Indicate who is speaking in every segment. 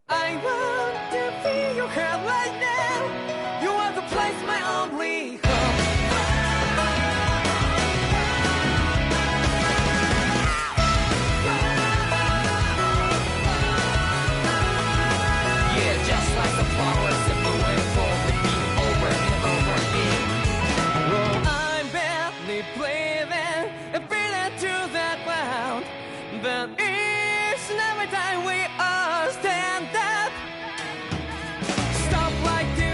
Speaker 1: I want to be your head right now. You are the place, my only home. Yeah, just like the flowers in the rainfall, repeat over and over again. Oh, I'm barely breathing and feeling to that ground, but each and every time we all stand up, stop like this.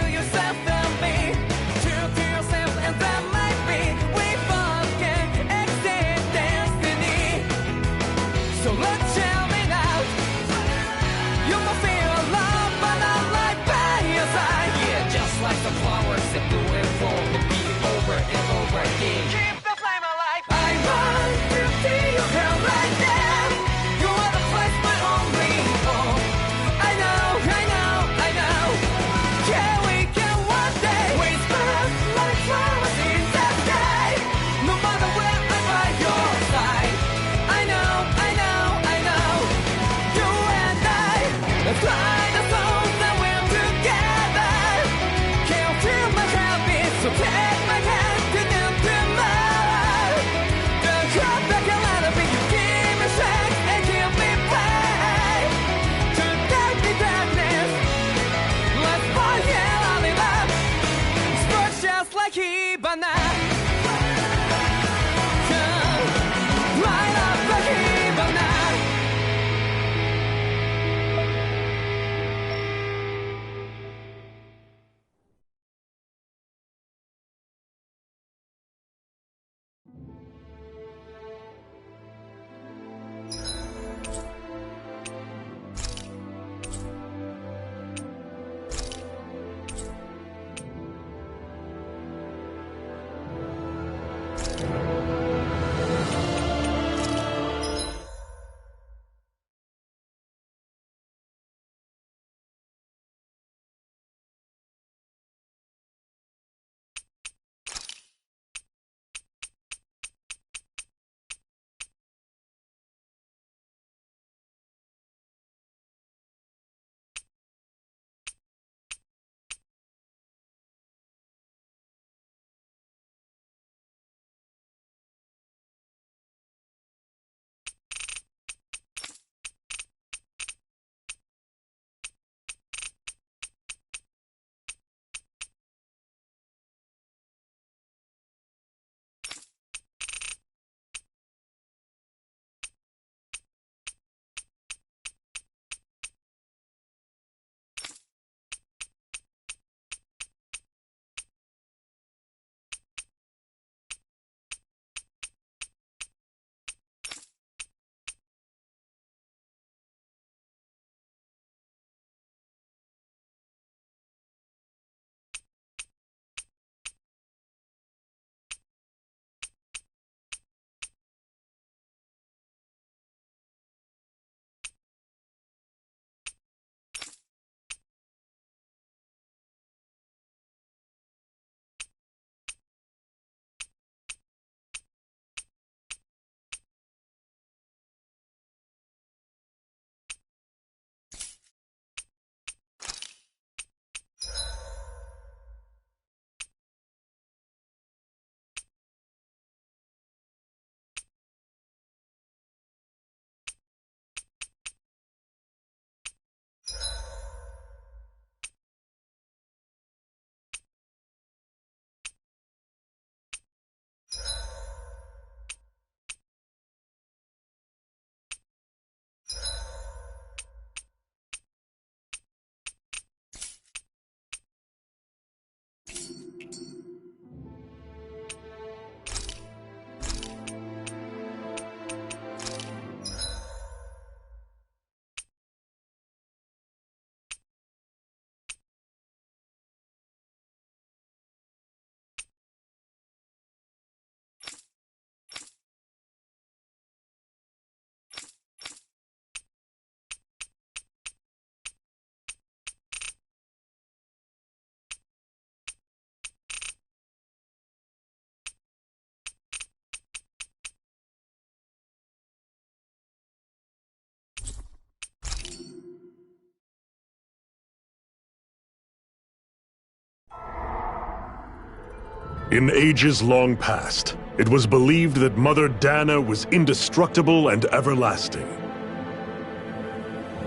Speaker 2: In ages long past, it was believed that Mother Dana was indestructible and everlasting.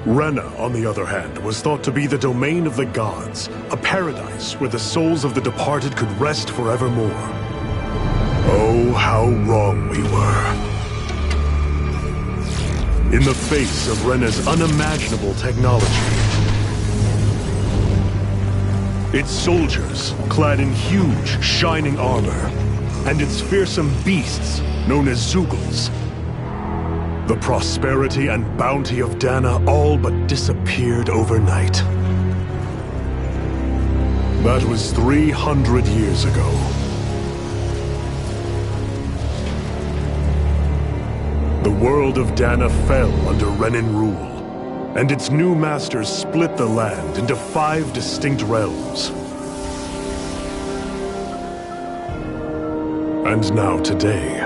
Speaker 2: Rena, on the other hand, was thought to be the domain of the gods, a paradise where the souls of the departed could rest forevermore. Oh, how wrong we were. In the face of Rena's unimaginable technology, its soldiers, clad in huge, shining armor, and its fearsome beasts, known as Zeugles. The prosperity and bounty of Dana all but disappeared overnight. That was 300 years ago. The world of Dana fell under Renan rule, and its new masters split the land into 5 distinct realms. And now today,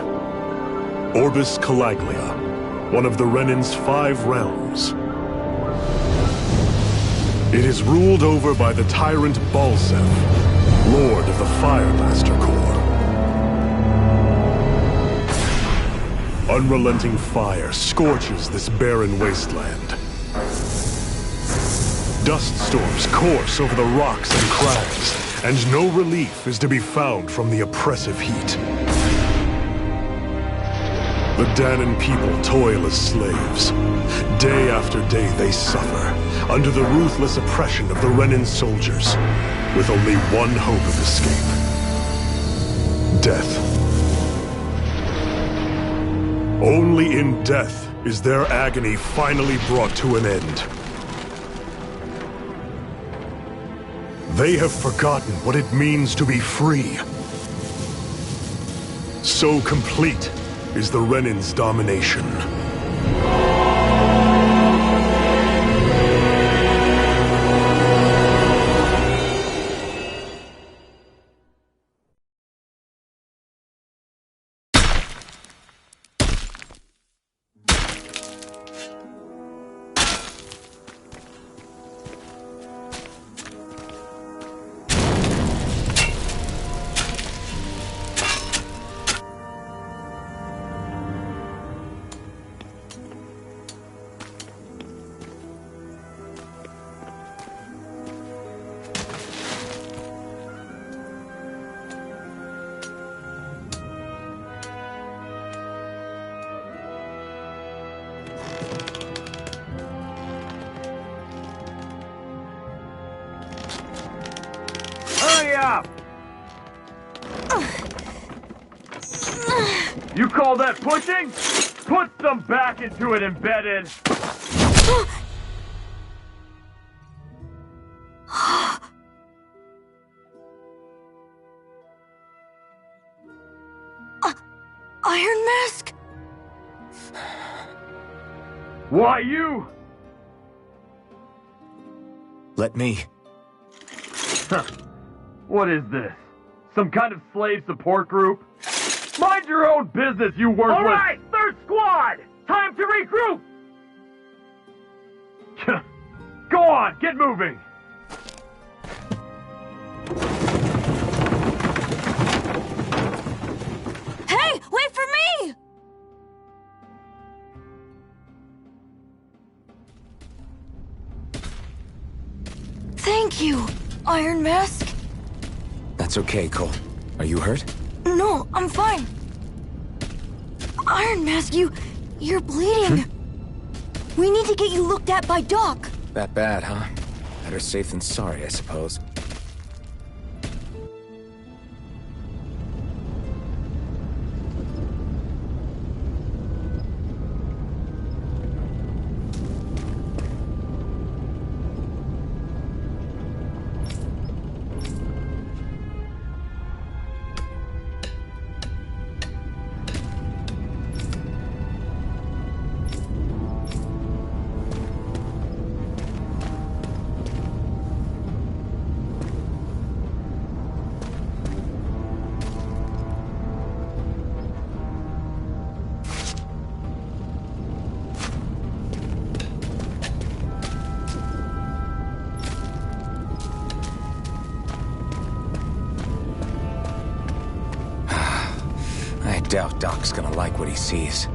Speaker 2: Orbis Calaglia, one of the Renan's 5 realms. It is ruled over by the tyrant Balseph, Lord of the Firemaster Corps. Unrelenting fire scorches this barren wasteland. Dust storms course over the rocks and crags, and no relief is to be found from the oppressive heat. The Danan people toil as slaves. Day after day they suffer, under the ruthless oppression of the Renan soldiers, with only one hope of escape. Death. Only in death is their agony finally brought to an end. They have forgotten what it means to be free. So complete is the Renan's domination.
Speaker 3: You call that pushing? Put some back into it, embedded!
Speaker 4: Iron Mask?
Speaker 3: Why you?
Speaker 5: Let me.
Speaker 3: Huh. What is this? Some kind of slave support group? Mind your own business, you worthless— All right, third squad! Time to regroup! Go on, get moving!
Speaker 4: Hey, wait for me! Thank you, Iron Mask.
Speaker 5: That's okay, Cole. Are you hurt?
Speaker 4: No, I'm fine. Iron Mask, you're bleeding. We need to get you looked at by Doc.
Speaker 5: That bad, huh? Better safe than sorry, I suppose. doubt Doc's gonna like what he sees.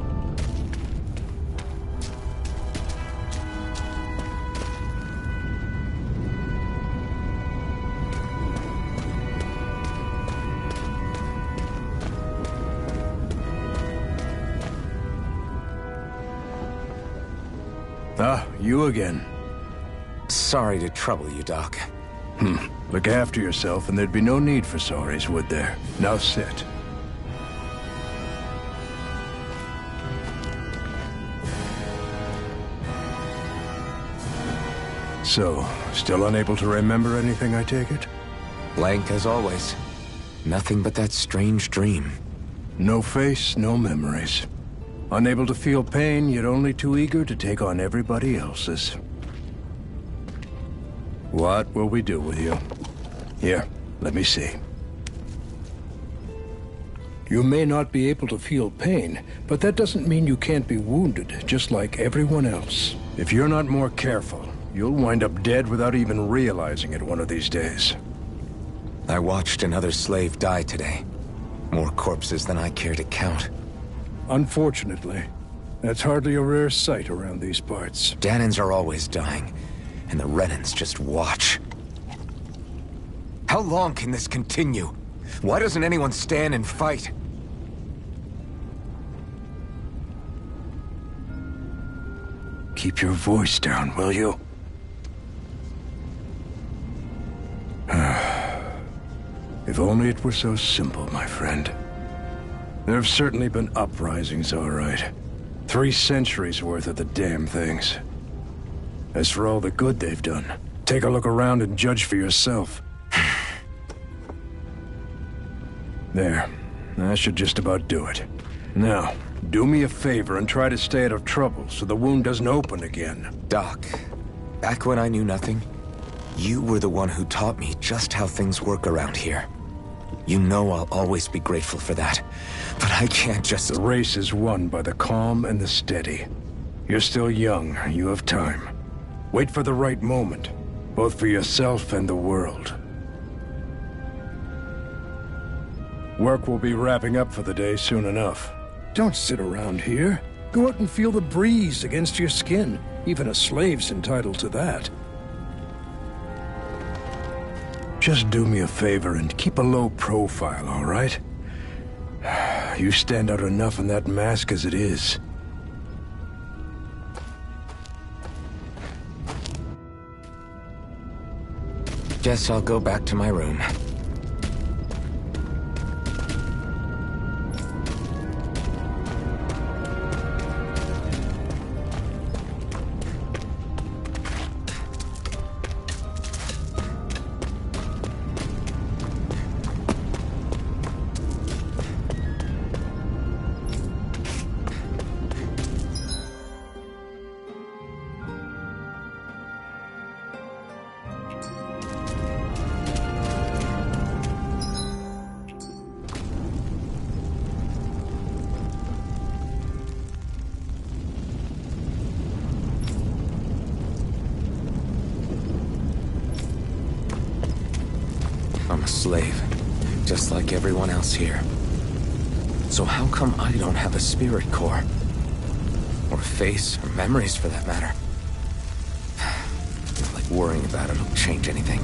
Speaker 6: Ah, you again.
Speaker 5: Sorry to trouble you, Doc.
Speaker 6: Look after yourself, and there'd be no need for sorries, would there? Now sit. So, still unable to remember anything, I take it?
Speaker 5: Blank as always. Nothing but that strange dream.
Speaker 6: No face, no memories. Unable to feel pain, yet only too eager to take on everybody else's. What will we do with you? Here, let me see. You may not be able to feel pain, but that doesn't mean you can't be wounded, just like everyone else. If you're not more careful, you'll wind up dead without even realizing it one of these days.
Speaker 5: I watched another slave die today. More corpses than I care to count.
Speaker 6: Unfortunately, that's hardly a rare sight around these parts.
Speaker 5: Dahnans are always dying, and the Renans just watch. How long can this continue? Why doesn't anyone stand and fight?
Speaker 6: Keep your voice down, will you? If only it were so simple, my friend. There have certainly been uprisings, all right. 3 centuries worth of the damn things. As for all the good they've done, take a look around and judge for yourself. There. That should just about do it. Now, do me a favor and try to stay out of trouble so the wound doesn't open again.
Speaker 5: Doc, back when I knew nothing, you were the one who taught me just how things work around here. You know I'll always be grateful for that, but I can't just...
Speaker 6: The race is won by the calm and the steady. You're still young, you have time. Wait for the right moment, both for yourself and the world. Work will be wrapping up for the day soon enough. Don't sit around here. Go out and feel the breeze against your skin. Even a slave's entitled to that. Just do me a favor and keep a low profile, all right? You stand out enough in that mask as it is.
Speaker 5: Guess I'll go back to my room. I'm a slave, just like everyone else here. So how come I don't have a spirit core? Or a face, or memories for that matter? Not like worrying about it'll change anything.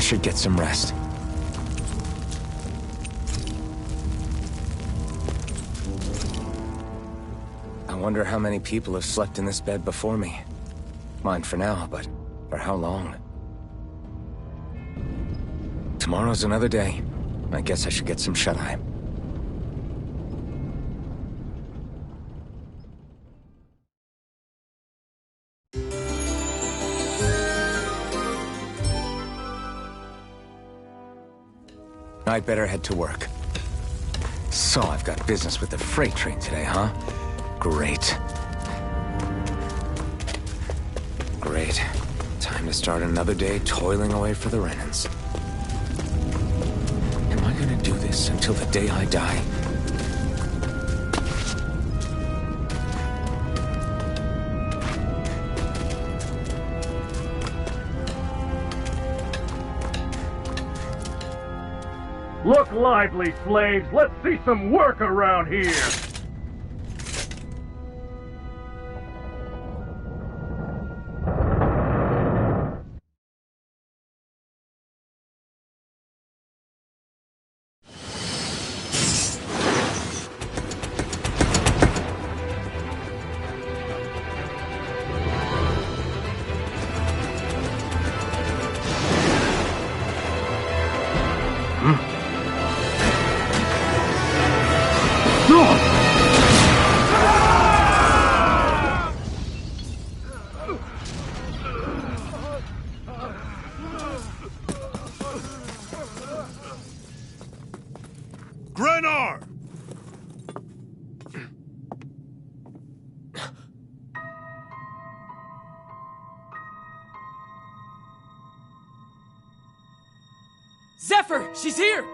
Speaker 5: should get some rest. I wonder how many people have slept in this bed before me. Mine for now, but for how long? Tomorrow's another day. I guess I should get some shut-eye. I'd better head to work. So I've got business with the freight train today, huh? Great. Great. Time to start another day toiling away for the Renans. Am I gonna do this until the day I die?
Speaker 3: Look lively, slaves! Let's see some work around here!
Speaker 2: Grenar!
Speaker 1: Zephyr! She's here!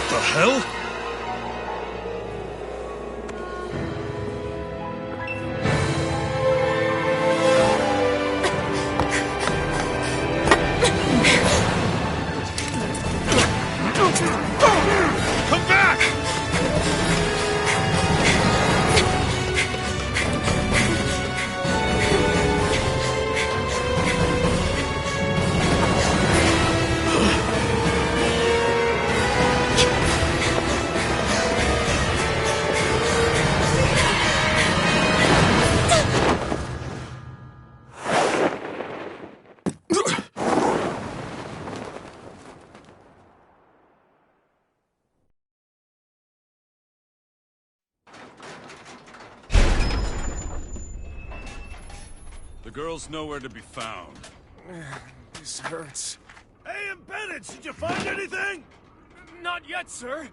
Speaker 2: The hell? Come back!
Speaker 7: The girl's nowhere to be found.
Speaker 1: This hurts.
Speaker 2: Hey, Bennett, did you find anything?
Speaker 1: Not yet, sir.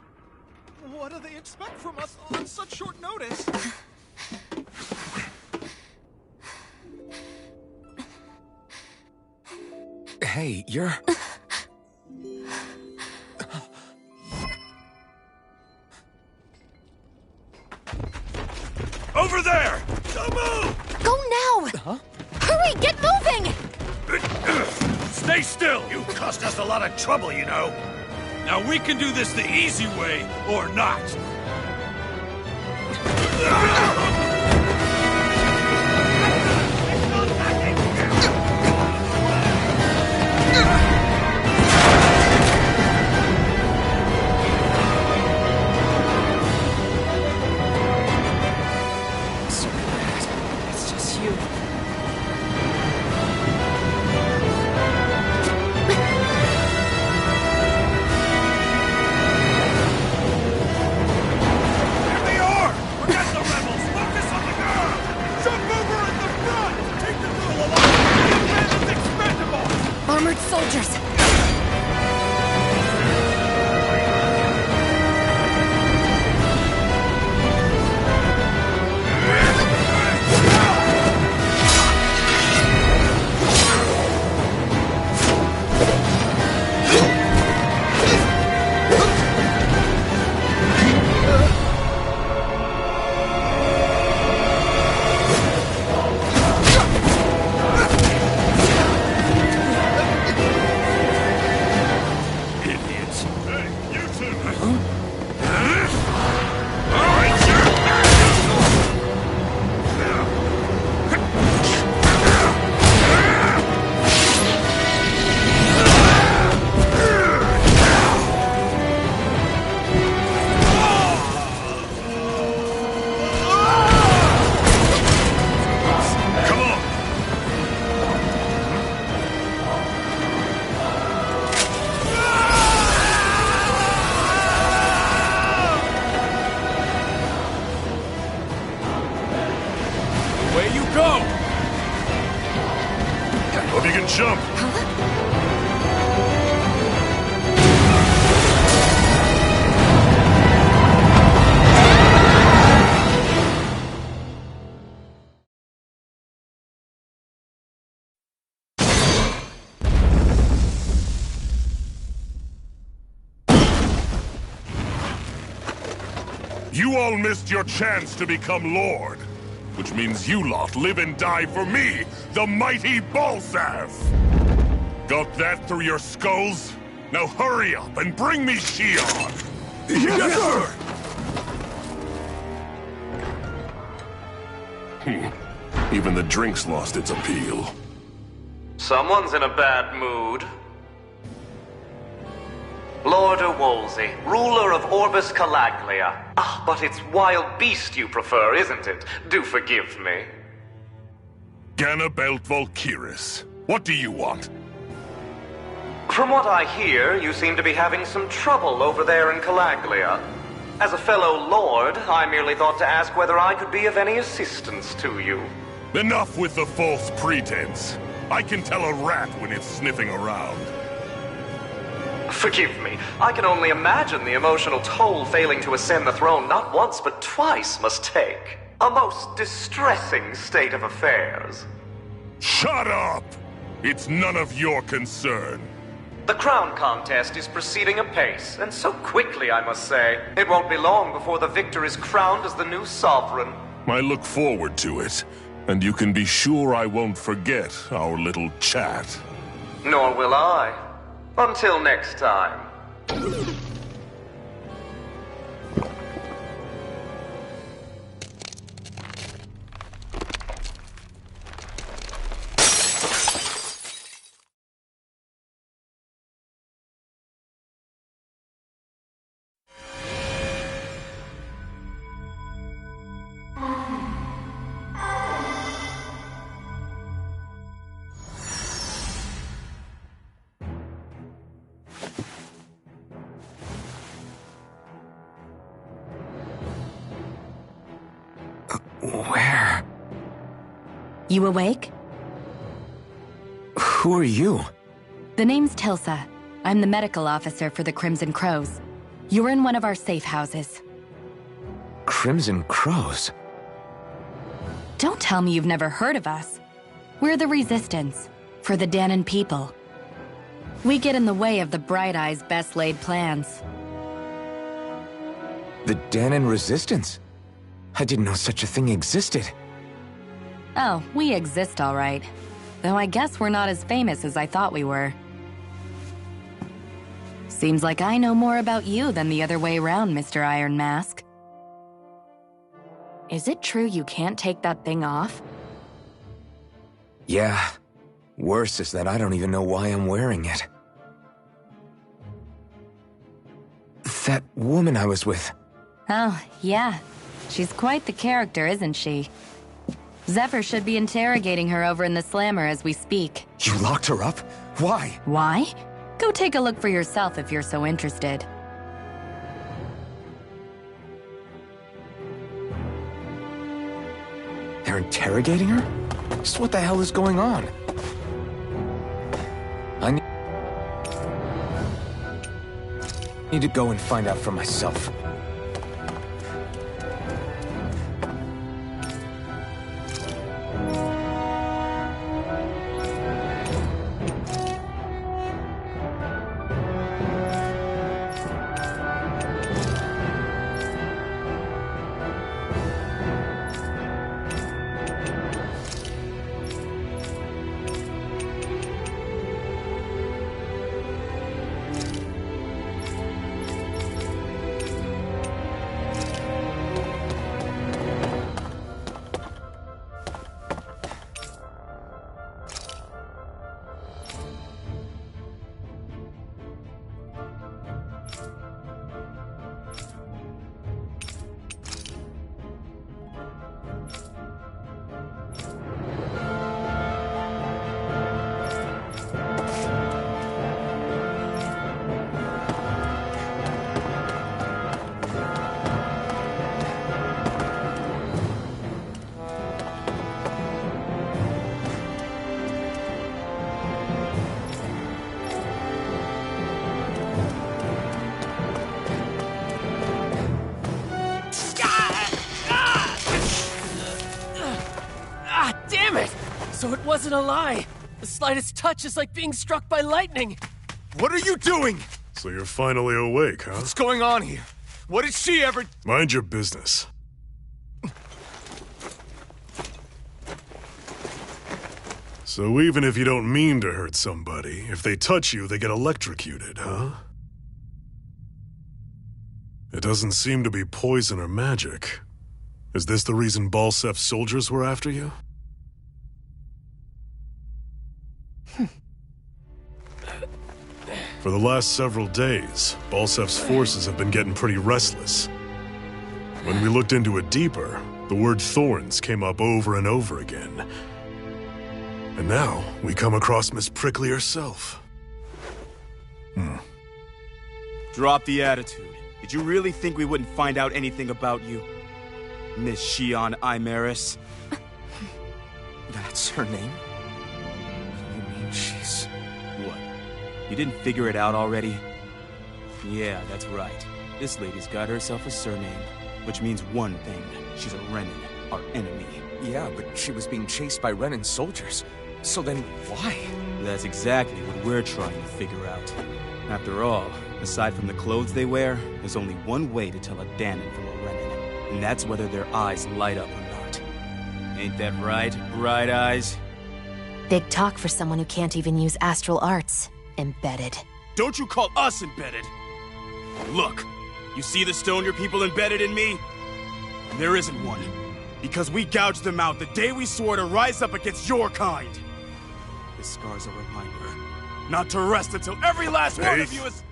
Speaker 8: What do they expect from us on such short notice?
Speaker 5: Hey, you're...
Speaker 2: Over there! Don't move!
Speaker 4: Go now! Huh? Hurry, get moving!
Speaker 2: Stay still! You caused us a lot of trouble, you know.
Speaker 7: Now we can do this the easy way, or not.
Speaker 1: It's just you.
Speaker 2: Here they are! Forget the rebels! Focus on the girl! Jump over in the front! Take the girl alive! The man is expendable!
Speaker 4: Armored soldiers!
Speaker 2: jump! You all missed your chance to become Lord. Which means you lot live and die for me, the mighty Balzath! Got that through your skulls? Now hurry up and bring me Shion! Yes, sir! Even the drink's lost its appeal.
Speaker 9: Someone's in a bad mood. Lord Wolsey, ruler of Orbis Calaglia. Ah, but it's wild beast you prefer, isn't it? Do forgive me.
Speaker 2: Ganabelt Valkyris, what do you want?
Speaker 9: From what I hear, you seem to be having some trouble over there in Calaglia. As a fellow lord, I merely thought to ask whether I could be of any assistance to you.
Speaker 2: Enough with the false pretense. I can tell a rat when it's sniffing around.
Speaker 9: Forgive me. I can only imagine the emotional toll failing to ascend the throne not once but twice must take. A most distressing state of affairs.
Speaker 2: Shut up! It's none of your concern.
Speaker 9: The crown contest is proceeding apace, and so quickly, I must say. It won't be long before the victor is crowned as the new sovereign.
Speaker 2: I look forward to it, and you can be sure I won't forget our little chat.
Speaker 9: Nor will I. Until next time.
Speaker 5: Where?
Speaker 10: You awake?
Speaker 5: Who are you?
Speaker 10: The name's Tilsa. I'm the medical officer for the Crimson Crows. You're in one of our safe houses.
Speaker 5: Crimson Crows?
Speaker 10: Don't tell me you've never heard of us. We're the Resistance, for the Dahnan people. We get in the way of the Bright Eyes' best-laid plans.
Speaker 5: The Dahnan Resistance? I didn't know such a thing existed.
Speaker 10: Oh, we exist all right. Though I guess we're not as famous as I thought we were. Seems like I know more about you than the other way around, Mr. Iron Mask. Is it true you can't take that thing off?
Speaker 5: Yeah. Worse is that I don't even know why I'm wearing it. That woman I was with.
Speaker 10: Oh, yeah. She's quite the character, isn't she? Zephyr should be interrogating her over in the Slammer as we speak.
Speaker 5: You locked her up? Why?
Speaker 10: Why? Go take a look for yourself if you're so interested.
Speaker 5: They're interrogating her? Just what the hell is going on? I need to go and find out for myself.
Speaker 1: God damn it! So it wasn't a lie. The slightest touch is like being struck by lightning.
Speaker 7: What are you doing?
Speaker 2: So you're finally awake, huh?
Speaker 7: What's going on here? What did she ever...
Speaker 2: Mind your business. So even if you don't mean to hurt somebody, if they touch you, they get electrocuted, huh? It doesn't seem to be poison or magic. Is this the reason Balsef's soldiers were after you? For the last several days, Balsef's forces have been getting pretty restless. When we looked into it deeper, the word thorns came up over and over again. And now, we come across Miss Prickly herself.
Speaker 11: Drop the attitude. Did you really think we wouldn't find out anything about you? Miss Shion Imaris?
Speaker 5: That's her name? You mean she's...
Speaker 11: What? You didn't figure it out already? Yeah, that's right. This lady's got herself a surname, which means one thing. She's a Renan, our enemy.
Speaker 5: Yeah, but she was being chased by Renan's soldiers. So then, why?
Speaker 11: That's exactly what we're trying to figure out. After all, aside from the clothes they wear, there's only one way to tell a Dahnan from a Renan, and that's whether their eyes light up or not. Ain't that right, Bright Eyes?
Speaker 12: Big talk for someone who can't even use astral arts. Embedded.
Speaker 11: Don't you call us embedded! Look, you see the stone your people embedded in me? There isn't one. Because we gouged them out the day we swore to rise up against your kind. This scar's a reminder, not to rest until every last one of you is...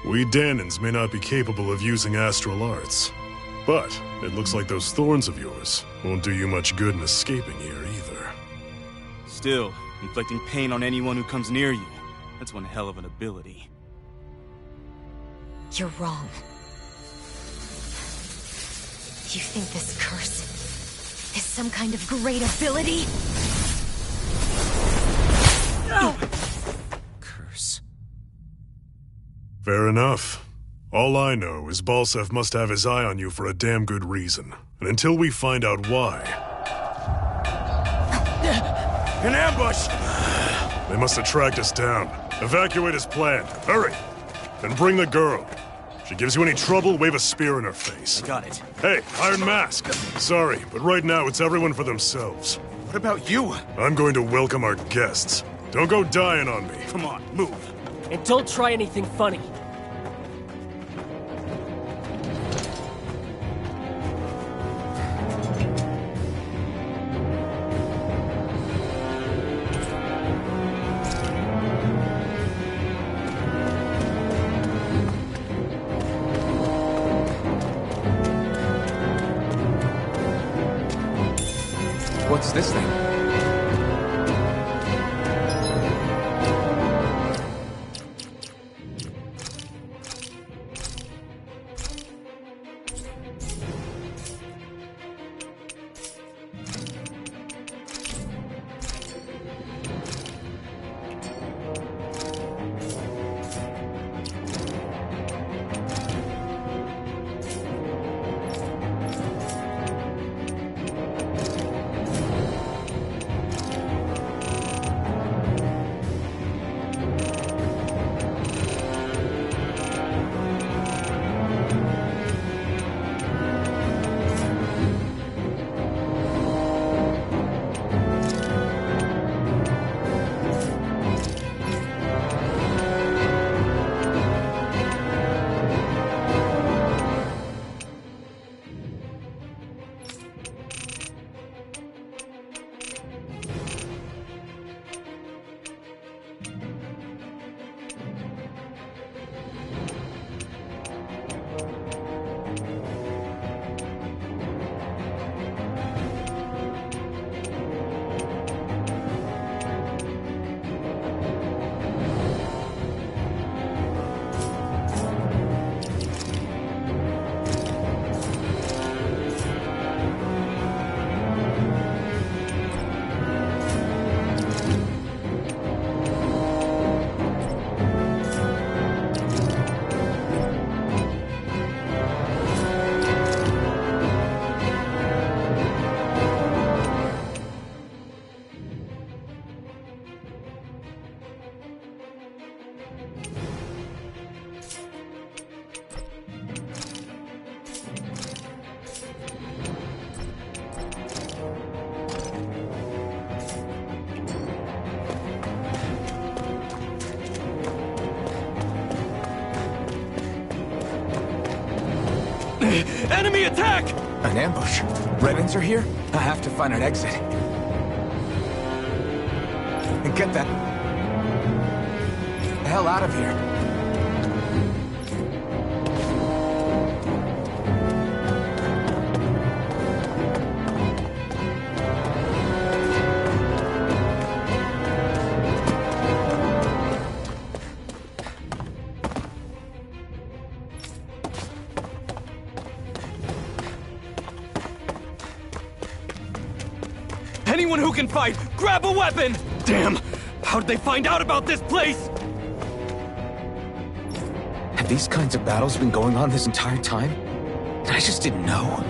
Speaker 2: We Dahnans may not be capable of using astral arts, but it looks like those thorns of yours won't do you much good in escaping here either.
Speaker 11: Still, inflicting pain on anyone who comes near you, that's one hell of an ability.
Speaker 12: You're wrong. You think this curse is some kind of great ability? No!
Speaker 5: Curse.
Speaker 2: Fair enough. All I know is Balsef must have his eye on you for a damn good reason. And until we find out why...
Speaker 11: An ambush!
Speaker 2: They must have tracked us down. Evacuate as planned. Hurry! And bring the girl. If she gives you any trouble, wave a spear in her face.
Speaker 11: I got it.
Speaker 2: Hey, Iron Mask. Sorry, but right now it's everyone for themselves.
Speaker 11: What about you?
Speaker 2: I'm going to welcome our guests. Don't go dying on me.
Speaker 11: Come on, move.
Speaker 1: And don't try anything funny.
Speaker 5: What's this thing?
Speaker 3: Enemy attack!
Speaker 5: An ambush. Renans are here? I have to find an exit. And get that the hell out of here.
Speaker 3: Anyone who can fight, grab a weapon! Damn! How'd they find out about this place?
Speaker 5: Have these kinds of battles been going on this entire time? And I just didn't know.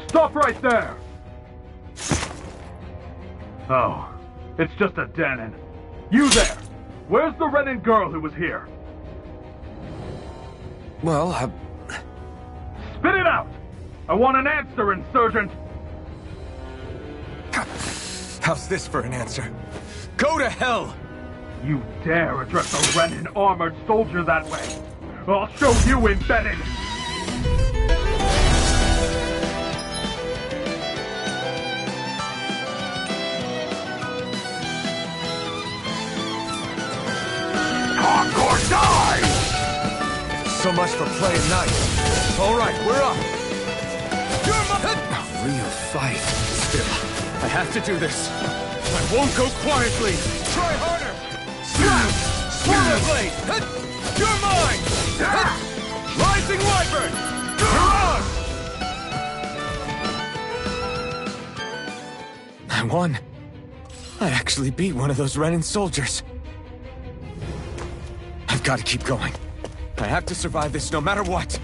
Speaker 3: Stop right there! Oh, it's just a Danon. You there! Where's the Renan girl who was here?
Speaker 5: Well,
Speaker 3: Spit it out! I want an answer, Insurgent!
Speaker 5: How's this for an answer? Go to hell!
Speaker 3: You dare address a Renan armored soldier that way? I'll show you, Embedded!
Speaker 6: Concord, die!
Speaker 5: So much for playing nice. All right, we're up. A real fight. Still, I have to do this. I won't go quietly. Try harder. Slap! Swallow blade! You're mine! Rising Wyvern! Mirage! I won. I actually beat one of those Renan soldiers. I've got to keep going. I have to survive this no matter what.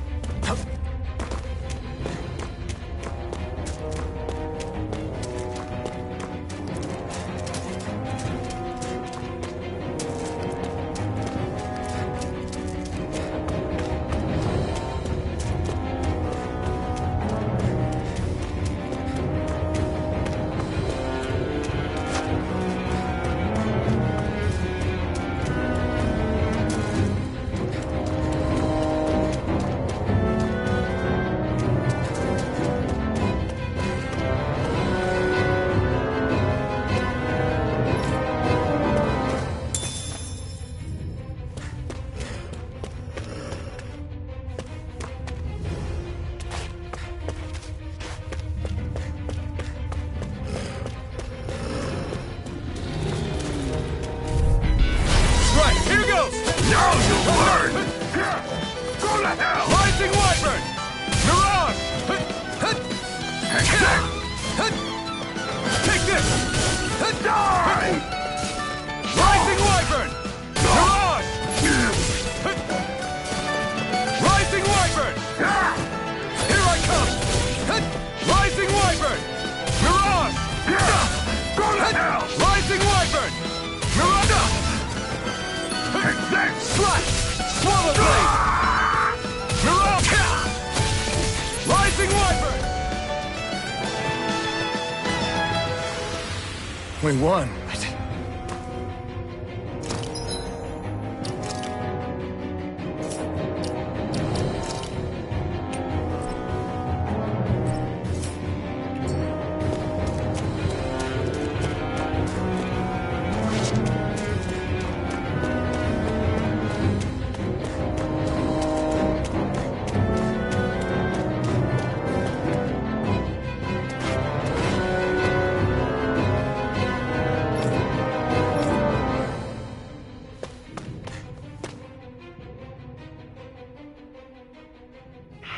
Speaker 5: We won.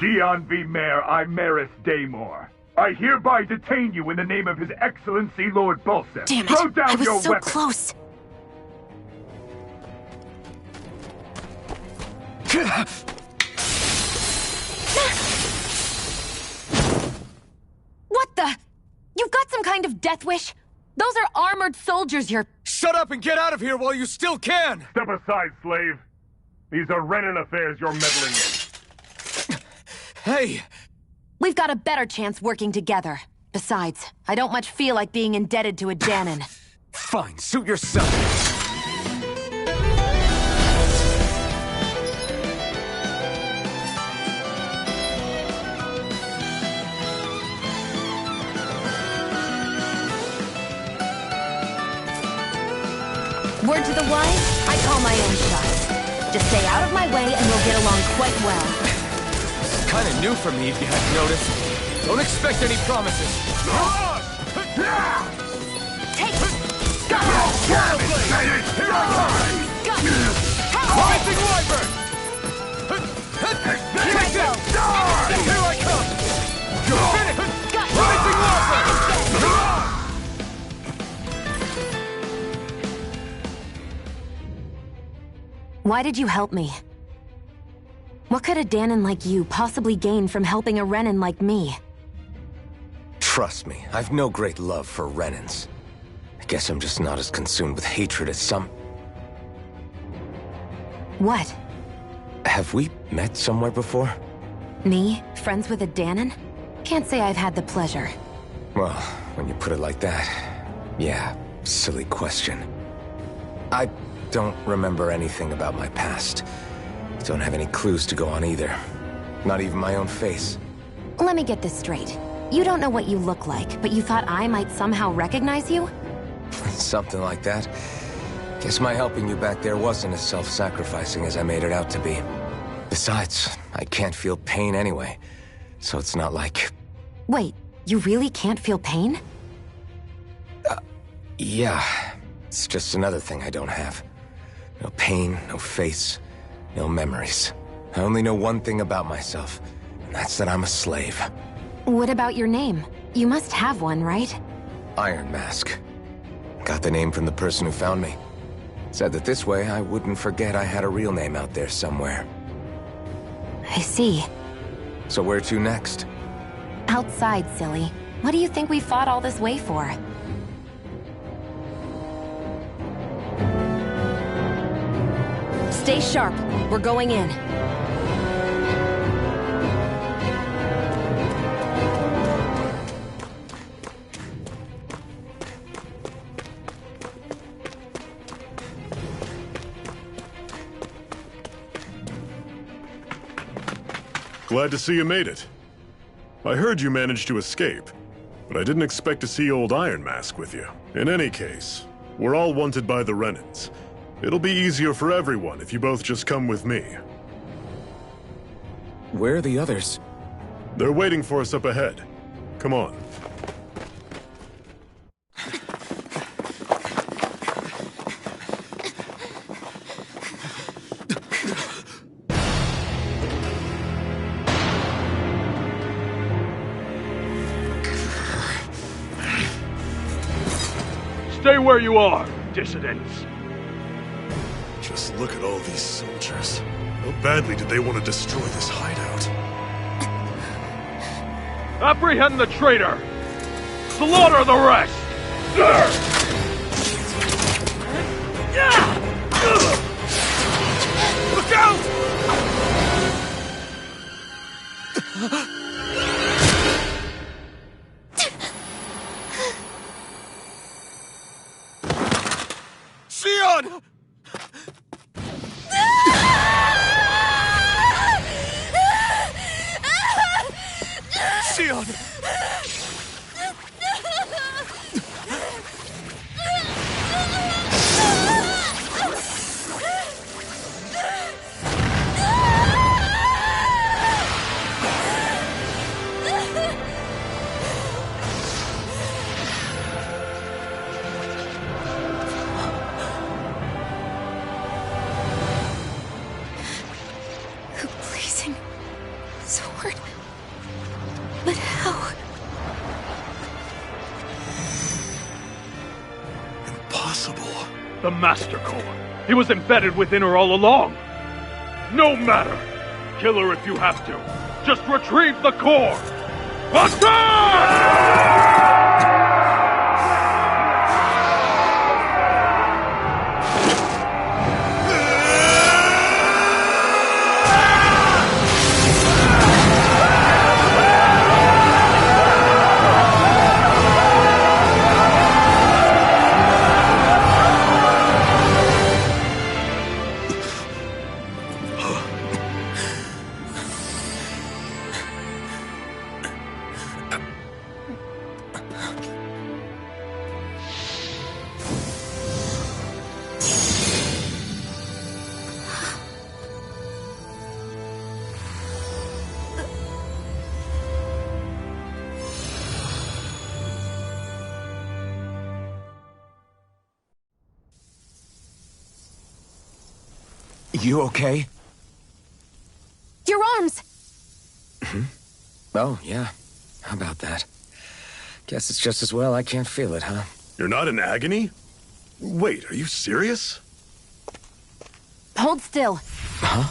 Speaker 3: Xian V. Mayor Imeris Daymore. I hereby detain you in the name of His Excellency Lord Bulseth.
Speaker 12: Damn it!
Speaker 3: Throw down
Speaker 12: I was
Speaker 3: your
Speaker 12: so
Speaker 3: weapon.
Speaker 12: close. What the? You've got some kind of death wish? Those are armored soldiers you're...
Speaker 5: Shut up and get out of here while you still can!
Speaker 3: Step aside, slave. These are Renan affairs you're meddling in.
Speaker 5: Hey!
Speaker 12: We've got a better chance working together. Besides, I don't much feel like being indebted to a Dahnan.
Speaker 5: Fine, suit yourself.
Speaker 12: Word to the wise, I call my own shots. Just stay out of my way and we'll get along quite well.
Speaker 5: It's kind of new for me, if you hadn't noticed. Don't expect any promises.
Speaker 12: Take it!
Speaker 5: Here I come! Rising Wyvern!
Speaker 12: Here I go!
Speaker 5: Here I come! You're finished! Rising Wyvern!
Speaker 12: Why did you help me? What could a Dahnan like you possibly gain from helping a Renan like me?
Speaker 5: Trust me, I've no great love for Renans. I guess I'm just not as consumed with hatred as some...
Speaker 12: What?
Speaker 5: Have we met somewhere before?
Speaker 12: Me? Friends with a Dahnan? Can't say I've had the pleasure.
Speaker 5: Well, when you put it like that, yeah, silly question. I don't remember anything about my past. Don't have any clues to go on either. Not even my own face.
Speaker 12: Let me get this straight. You don't know what you look like, but you thought I might somehow recognize you?
Speaker 5: Something like that. Guess my helping you back there wasn't as self-sacrificing as I made it out to be. Besides, I can't feel pain anyway, so it's not like...
Speaker 12: Wait, you really can't feel pain?
Speaker 5: Yeah. It's just another thing I don't have. No pain, no face, no memories. I only know one thing about myself, and that's that I'm a slave.
Speaker 12: What about your name? You must have one, right?
Speaker 5: Iron Mask. Got the name from the person who found me. Said that this way I wouldn't forget I had a real name out there somewhere.
Speaker 12: I see.
Speaker 5: So where to next?
Speaker 12: Outside, silly. What do you think we fought all this way for? Stay sharp. We're going in.
Speaker 2: Glad to see you made it. I heard you managed to escape, but I didn't expect to see old Iron Mask with you. In any case, we're all wanted by the Renans. It'll be easier for everyone if you both just come with me.
Speaker 5: Where are the others?
Speaker 2: They're waiting for us up ahead. Come on.
Speaker 3: Stay where you are, dissidents.
Speaker 2: Just look at all these soldiers. How badly did they want to destroy this hideout?
Speaker 3: Apprehend the traitor! Slaughter the rest!
Speaker 5: Look out! Sion! Sion!
Speaker 2: possible?
Speaker 3: The Master Core. He was embedded within her all along. No matter. Kill her if you have to. Just retrieve the core.
Speaker 5: You okay?
Speaker 12: Your arms!
Speaker 5: Oh, yeah. How about that? Guess it's just as well I can't feel it, huh?
Speaker 2: You're not in agony? Wait, are you serious?
Speaker 12: Hold still.
Speaker 5: Huh?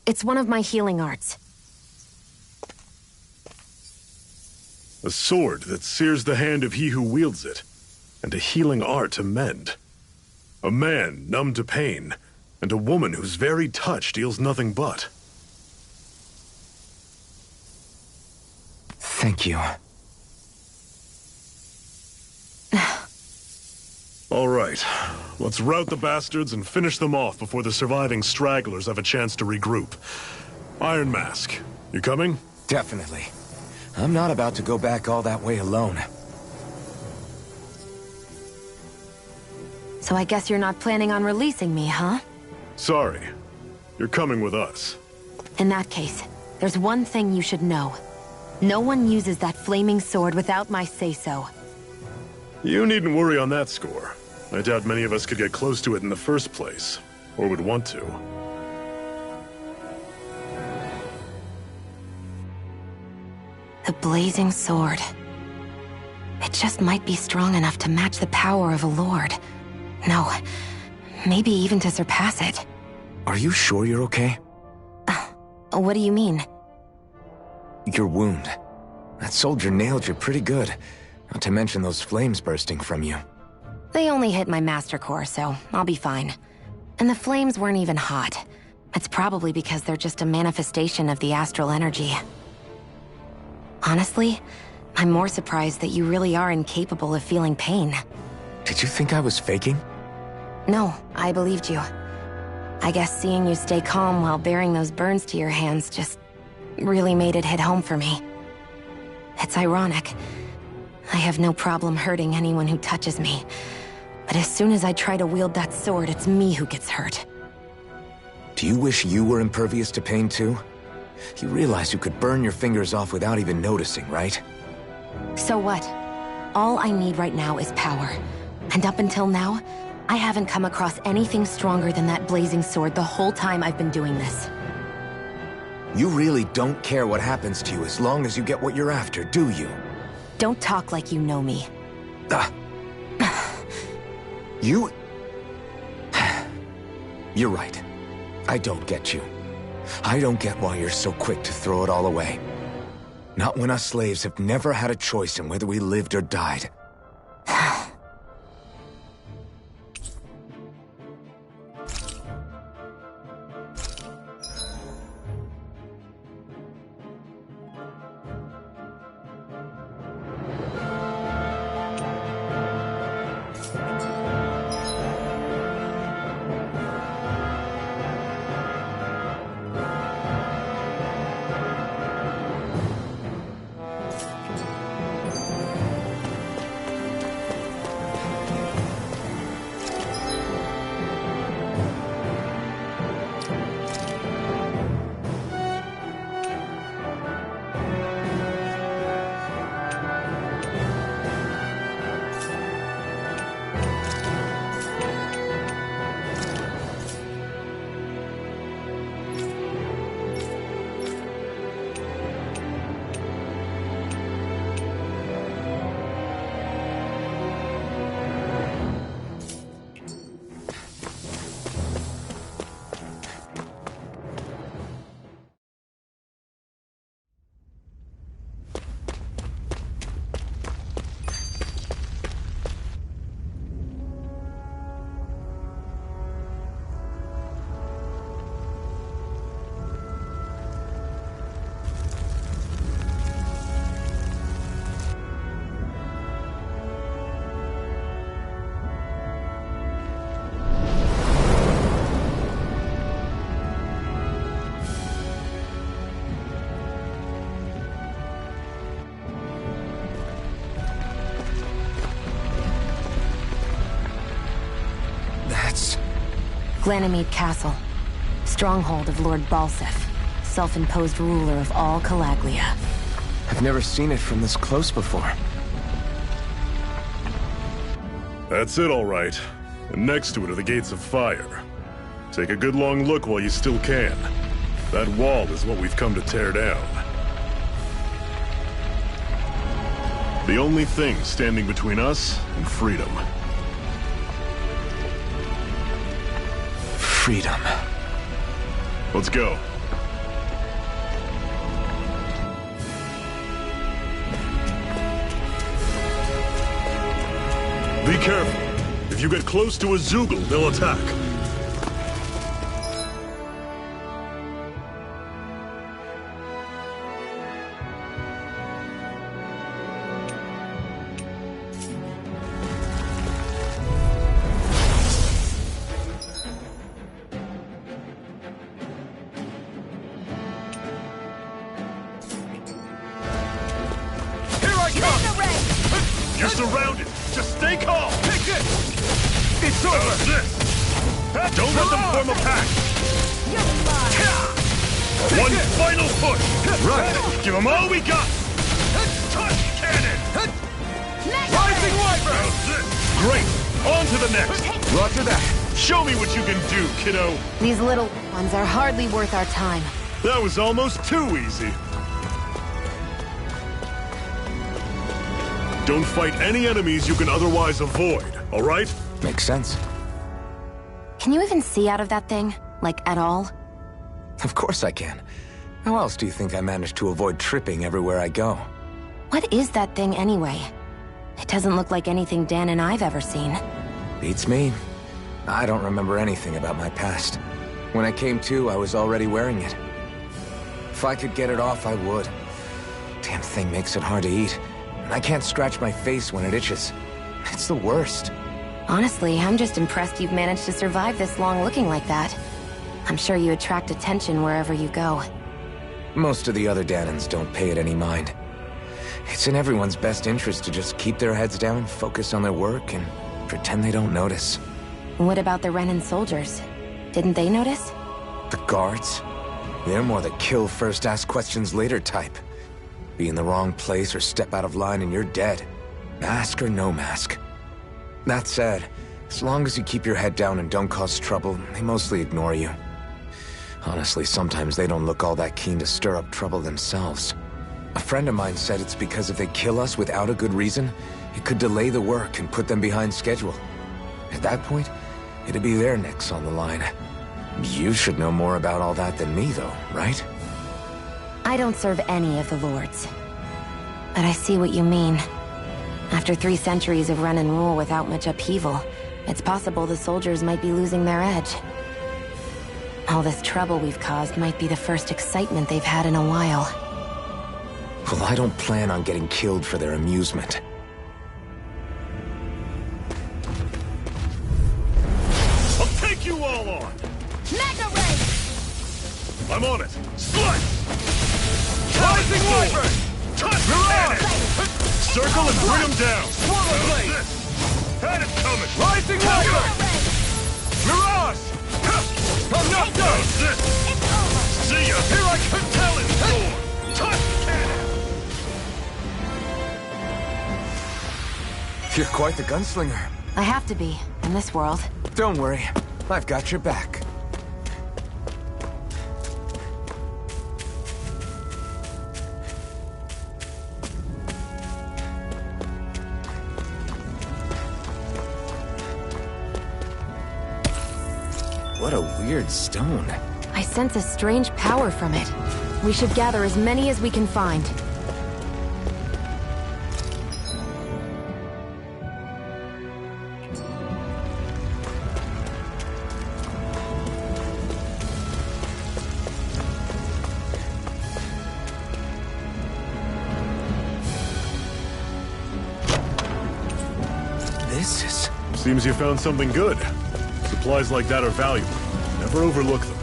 Speaker 12: It's one of my healing arts.
Speaker 2: A sword that sears the hand of he who wields it, and a healing art to mend. A man numb to pain, and a woman whose very touch deals nothing but.
Speaker 5: Thank you.
Speaker 2: All right, let's rout the bastards and finish them off before the surviving stragglers have a chance to regroup. Iron Mask, you coming?
Speaker 5: Definitely. I'm not about to go back all that way alone.
Speaker 12: So I guess you're not planning on releasing me, huh?
Speaker 2: Sorry. You're coming with us.
Speaker 12: In that case, there's one thing you should know. No one uses that flaming sword without my say-so.
Speaker 2: You needn't worry on that score. I doubt many of us could get close to it in the first place, or would want to.
Speaker 12: The blazing sword. It just might be strong enough to match the power of a lord. No, maybe even to surpass it.
Speaker 5: Are you sure you're okay?
Speaker 12: What do you mean?
Speaker 5: Your wound. That soldier nailed you pretty good. Not to mention those flames bursting from you.
Speaker 12: They only hit my Master Core, so I'll be fine. And the flames weren't even hot. It's probably because they're just a manifestation of the astral energy. Honestly, I'm more surprised that you really are incapable of feeling pain.
Speaker 5: Did you think I was faking?
Speaker 12: No, I believed you. I guess seeing you stay calm while bearing those burns to your hands just really made it hit home for me. It's ironic. I have no problem hurting anyone who touches me. But as soon as I try to wield that sword, it's me who gets hurt.
Speaker 5: Do you wish you were impervious to pain too? You realize you could burn your fingers off without even noticing, right?
Speaker 12: So what? All I need right now is power. And up until now, I haven't come across anything stronger than that blazing sword the whole time I've been doing this.
Speaker 5: You really don't care what happens to you as long as you get what you're after, do you?
Speaker 12: Don't talk like you know me.
Speaker 5: You... You're right. I don't get you. I don't get why you're so quick to throw it all away. Not when us slaves have never had a choice in whether we lived or died.
Speaker 12: Ganymede Castle. Stronghold of Lord Balseph, self-imposed ruler of all Calaglia.
Speaker 5: I've never seen it from this close before.
Speaker 2: That's it, all right. And next to it are the Gates of Fire. Take a good long look while you still can. That wall is what we've come to tear down. The only thing standing between us and freedom.
Speaker 5: Freedom.
Speaker 2: Let's go. Be careful. If you get close to a Zeugle, they'll attack. You're surrounded! Just stay calm!
Speaker 3: Take this! It's over!
Speaker 2: This! Don't let them form a pack! One final push!
Speaker 3: Right!
Speaker 2: Give them all we got! Touch cannon!
Speaker 3: Rising Wyvern!
Speaker 2: Great! On to the next!
Speaker 3: Roger that!
Speaker 2: Show me what you can do, kiddo!
Speaker 12: These little ones are hardly worth our time.
Speaker 2: That was almost too easy. Don't fight any enemies you can otherwise avoid, all right?
Speaker 5: Makes sense.
Speaker 12: Can you even see out of that thing? Like, at all?
Speaker 5: Of course I can. How else do you think I managed to avoid tripping everywhere I go?
Speaker 12: What is that thing anyway? It doesn't look like anything Dan and I've ever seen.
Speaker 5: Beats me. I don't remember anything about my past. When I came to, I was already wearing it. If I could get it off, I would. Damn thing makes it hard to eat. And I can't scratch my face when it itches. It's the worst.
Speaker 12: Honestly, I'm just impressed you've managed to survive this long looking like that. I'm sure you attract attention wherever you go.
Speaker 5: Most of the other Danans don't pay it any mind. It's in everyone's best interest to just keep their heads down, focus on their work, and pretend they don't notice.
Speaker 12: What about the Renan soldiers? Didn't they notice?
Speaker 5: The guards? They're more the kill first, ask questions later type. Be in the wrong place or step out of line and you're dead. Mask or no mask. That said, as long as you keep your head down and don't cause trouble, they mostly ignore you. Honestly, sometimes they don't look all that keen to stir up trouble themselves. A friend of mine said it's because if they kill us without a good reason, it could delay the work and put them behind schedule. At that point, it'd be their necks on the line. You should know more about all that than me, though, right?
Speaker 12: I don't serve any of the lords. But I see what you mean. After 3 centuries of run and rule without much upheaval, it's possible the soldiers might be losing their edge. All this trouble we've caused might be the first excitement they've had in a while.
Speaker 5: Well, I don't plan on getting killed for their amusement.
Speaker 2: I'll take you all on!
Speaker 1: Mega Ray!
Speaker 2: I'm on it! Slice!
Speaker 3: Rising Wyvern!
Speaker 2: Touch cannon! Circle and bring him down!
Speaker 3: Swallow Blade!
Speaker 2: Had it coming!
Speaker 3: Rising Wyvern! Mirage! I'm not done!
Speaker 2: See ya!
Speaker 3: Here I come!
Speaker 2: Talon Sword! Touch cannon!
Speaker 5: You're quite the gunslinger.
Speaker 12: I have to be, in this world.
Speaker 5: Don't worry, I've got your back. What a weird stone.
Speaker 12: I sense a strange power from it. We should gather as many as we can find.
Speaker 5: This is...
Speaker 2: Seems you found something good. Supplies like that are valuable. Never overlook them.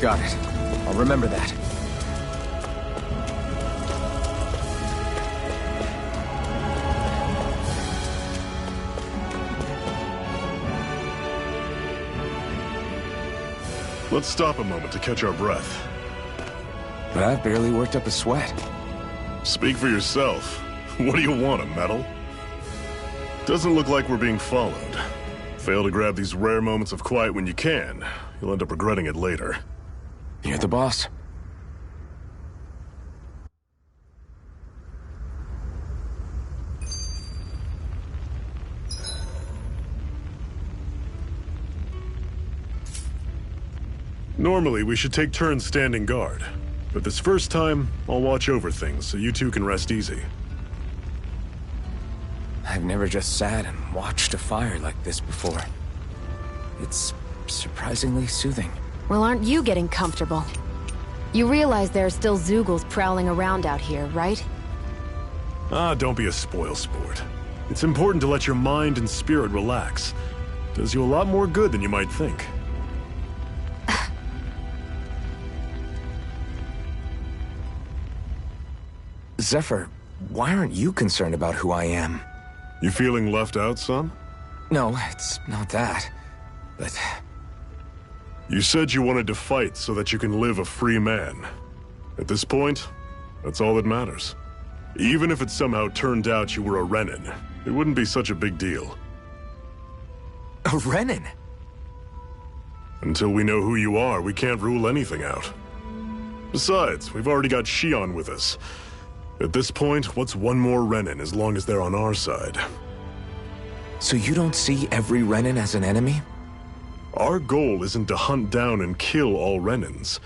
Speaker 5: Got it. I'll remember that.
Speaker 2: Let's stop a moment to catch our breath.
Speaker 5: But I've barely worked up a sweat.
Speaker 2: Speak for yourself. What do you want, a medal? Doesn't look like we're being followed. Fail to grab these rare moments of quiet when you can. You'll end up regretting it later.
Speaker 5: You're the boss.
Speaker 2: Normally, we should take turns standing guard. But this first time, I'll watch over things so you two can rest easy.
Speaker 5: I've never just sat and watched a fire like this before. It's surprisingly soothing.
Speaker 12: Well, aren't you getting comfortable? You realize there are still Zeugles prowling around out here, right?
Speaker 2: Ah, don't be a spoilsport. It's important to let your mind and spirit relax. Does you a lot more good than you might think.
Speaker 5: Zephyr, why aren't you concerned about who I am?
Speaker 2: You feeling left out, son?
Speaker 5: No, it's not that. But...
Speaker 2: You said you wanted to fight so that you can live a free man. At this point, that's all that matters. Even if it somehow turned out you were a Renin, it wouldn't be such a big deal.
Speaker 5: A Renin?
Speaker 2: Until we know who you are, we can't rule anything out. Besides, we've already got Shion with us. At this point, what's one more Renin as long as they're on our side?
Speaker 5: So you don't see every Renin as an enemy?
Speaker 2: Our goal isn't to hunt down and kill all Renins.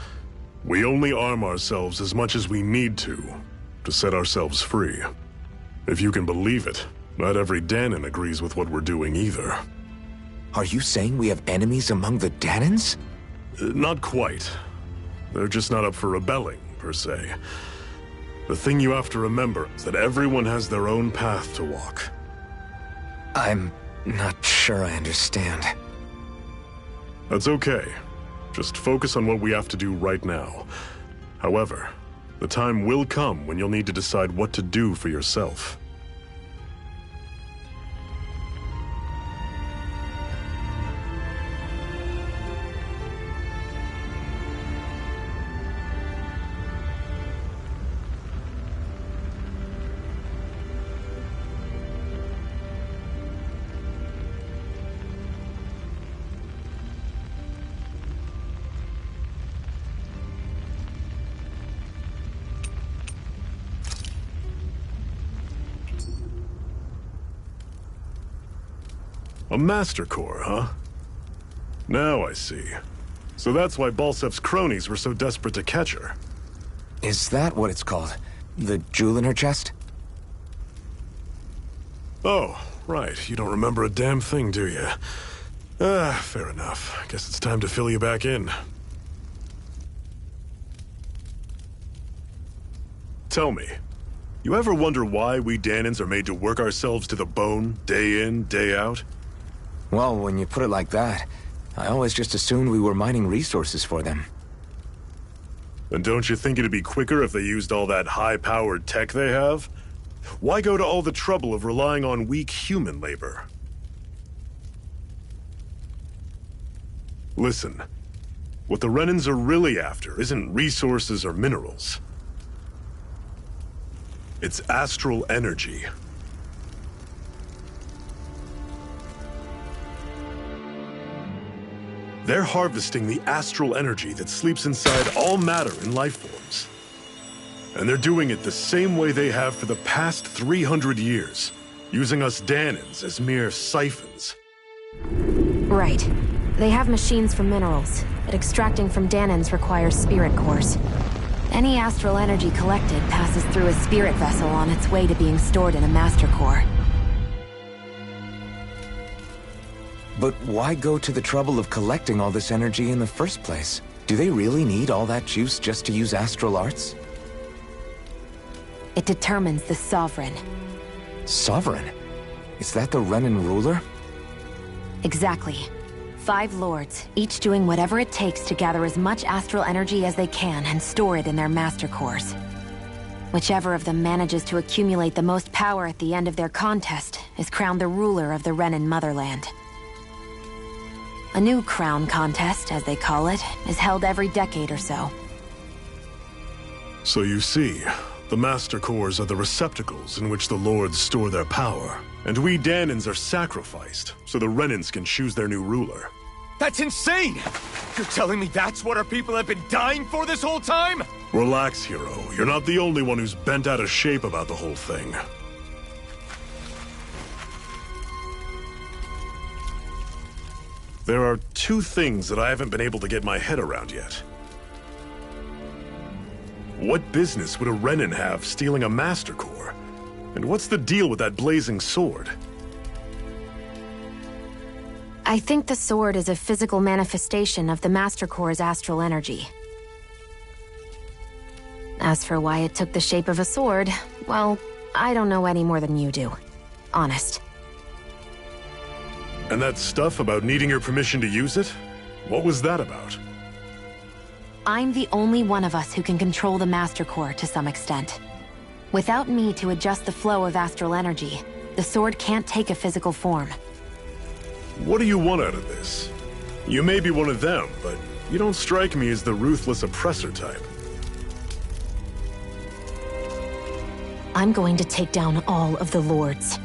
Speaker 2: We only arm ourselves as much as we need to set ourselves free. If you can believe it, not every Dahnan agrees with what we're doing either.
Speaker 5: Are you saying we have enemies among the Dahnans?
Speaker 2: Not quite. They're just not up for rebelling, per se. The thing you have to remember is that everyone has their own path to walk.
Speaker 5: I'm not sure I understand.
Speaker 2: That's okay. Just focus on what we have to do right now. However, the time will come when you'll need to decide what to do for yourself. A Master Core, huh? Now I see. So that's why Balsef's cronies were so desperate to catch her.
Speaker 5: Is that what it's called? The jewel in her chest?
Speaker 2: Oh, right. You don't remember a damn thing, do you? Fair enough. Guess it's time to fill you back in. Tell me, you ever wonder why we Dahnans are made to work ourselves to the bone, day in, day out?
Speaker 5: Well, when you put it like that, I always just assumed we were mining resources for them.
Speaker 2: And don't you think it'd be quicker if they used all that high-powered tech they have? Why go to all the trouble of relying on weak human labor? Listen, what the Renins are really after isn't resources or minerals. It's astral energy. They're harvesting the astral energy that sleeps inside all matter in life forms. And they're doing it the same way they have for the past 300 years, using us Dahnans as mere siphons.
Speaker 12: Right. They have machines for minerals, but extracting from Dahnans requires spirit cores. Any astral energy collected passes through a spirit vessel on its way to being stored in a master core.
Speaker 5: But why go to the trouble of collecting all this energy in the first place? Do they really need all that juice just to use astral arts?
Speaker 12: It determines the Sovereign.
Speaker 5: Sovereign? Is that the Renin ruler?
Speaker 12: Exactly. 5 lords, each doing whatever it takes to gather as much astral energy as they can and store it in their master cores. Whichever of them manages to accumulate the most power at the end of their contest is crowned the ruler of the Renin motherland. A new crown contest, as they call it, is held every decade or so.
Speaker 2: So you see, the Master Cores are the receptacles in which the Lords store their power. And we Dahnans are sacrificed, so the Renans can choose their new ruler.
Speaker 5: That's insane! You're telling me that's what our people have been dying for this whole time?
Speaker 2: Relax, hero. You're not the only one who's bent out of shape about the whole thing. There are two things that I haven't been able to get my head around yet. What business would a Renan have stealing a Master Core? And what's the deal with that blazing sword?
Speaker 12: I think the sword is a physical manifestation of the Master Core's astral energy. As for why it took the shape of a sword, well, I don't know any more than you do. Honest.
Speaker 2: And that stuff about needing your permission to use it? What was that about?
Speaker 12: I'm the only one of us who can control the Master Core to some extent. Without me to adjust the flow of astral energy, the sword can't take a physical form.
Speaker 2: What do you want out of this? You may be one of them, but you don't strike me as the ruthless oppressor type.
Speaker 12: I'm going to take down all of the Lords.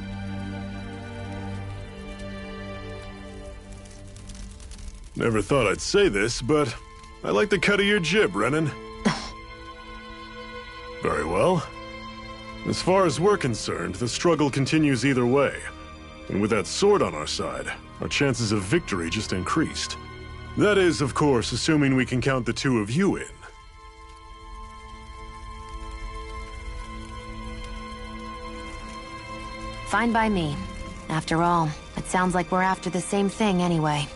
Speaker 2: Never thought I'd say this, but I like the cut of your jib, Renan. Very well. As far as we're concerned, the struggle continues either way. And with that sword on our side, our chances of victory just increased. That is, of course, assuming we can count the two of you in.
Speaker 12: Fine by me. After all, it sounds like we're after the same thing anyway.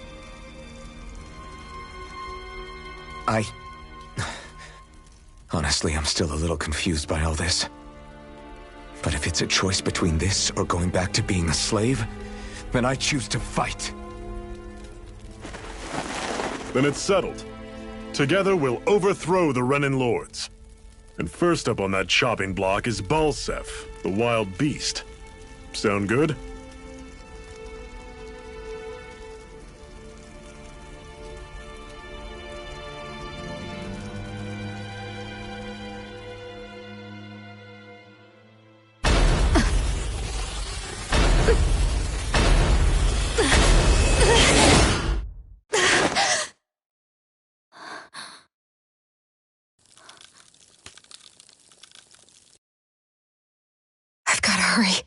Speaker 5: Honestly, I'm still a little confused by all this. But if it's a choice between this or going back to being a slave, then I choose to fight.
Speaker 2: Then it's settled. Together we'll overthrow the Renan Lords. And first up on that chopping block is Balseph, the wild beast. Sound good?
Speaker 12: I've gotta hurry.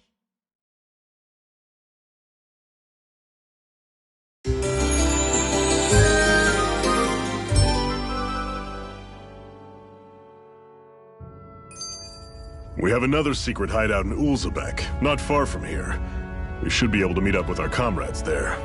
Speaker 2: We have another secret hideout in Ulzebek, not far from here. We should be able to meet up with our comrades there.